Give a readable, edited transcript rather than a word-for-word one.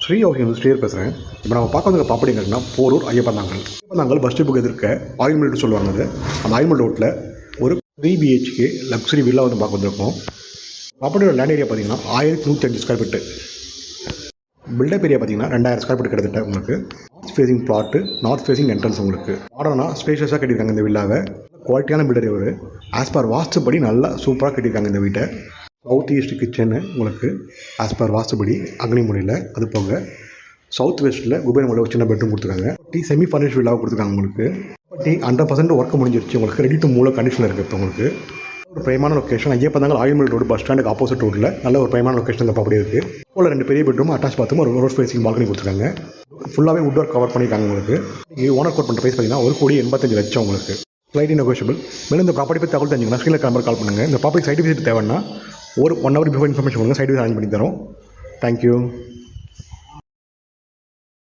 Sri housing ஸ்ரீயர் பேசுகிறேன். இப்போ நம்ம பார்க்க வந்த ப்ராப்பர்ட்டி எங்கன்னா போரூர் ஐயப்பந்தாங்கல் பஸ் ஸ்டாப்புக்கு எதிர்க்க ஆயில் மில்ட்டு சொல்லுவாங்க. அது அந்த ஆயில் மில் ரோட்டில் ஒரு 3 BHK லக்ஸரி வில்லா வந்து பார்க்க வந்திருக்கோம். ப்ராப்பர்ட்டியோட லேண்ட் ஏரியா பார்த்தீங்கன்னா 1105 ஸ்கொயர் ஃபீட்டு. பில்டப் ஏரியா பார்த்தீங்கன்னா 2000 ஸ்கொயர் ஃபீட் கிட்டத்தட்ட. உங்களுக்கு north facing flat, north facing entrance. உங்களுக்கு மாடர்னாக ஸ்பேஷியஸாக கட்டியிருக்காங்க இந்த வில்லாவை. குவாலிட்டியான பில்டர் இவர். ஆஸ் பர் வாஸ்துபடி நல்லா சூப்பராக கட்டியிருக்காங்க இந்த வீட்டை. சவுத் ஈஸ்ட் கிச்சனு உங்களுக்கு ஆஸ் பர் வாஸ்துபடி அக்னிமொழியில். அது போக சவுத் வெஸ்ட்டில் குபேரமொழியில் ஒரு சின்ன பெட்ரூம் கொடுத்துருக்காங்க. செமி ஃபர்னிஷ்ட் வில்லாவை கொடுத்துருக்காங்க. உங்களுக்கு 100% ஒர்க் முடிஞ்சிருச்சு. உங்களுக்கு ரெடி டு மூவ் கண்டிஷனில் இருக்குது. இப்போ உங்களுக்கு ஒரு பிரைமான location Iyyappanthangal oil mill road bus ஸ்டாண்டுக்கு ஆப்போசிட் ரோட்டில் நல்ல ஒரு பிரைமான லொக்கேஷன் இந்த ப்ராப்பர்ட்டி இருக்குது. உள்ள 2 பெரிய பெட்ரூம் அட்டாச் பாத்ரூம், ஒரு ரோட் ஃபேசிங் பால்கனி கொடுத்துருக்காங்க. ஃபுல்லாகவே வுட் ஒர்க் கவர் பண்ணியிருக்காங்க. உங்களுக்கு ஓனர் கோட் பண்ணுற ப்ரைஸ் பார்த்தீங்கன்னா 1,85,00,000 உங்களுக்கு. Slightly negotiable. மேலும் இந்த ப்ராப்பர்ட்டி பற்றி தகவல் தெரிஞ்சுங்கன்னா ஸ்க்ரீனில் நம்பர் கால் பண்ணுங்கள். இந்த ப்ராப்பர்ட்டி சைட் விசிட் தேவைன்னா ஒரு 1 hour பிஃபோர் இன்ஃபர்மேஷன் கொடுங்க. சைட் விசிட் அரேஞ்ச் பண்ணி தரோம். தேங்க்யூ.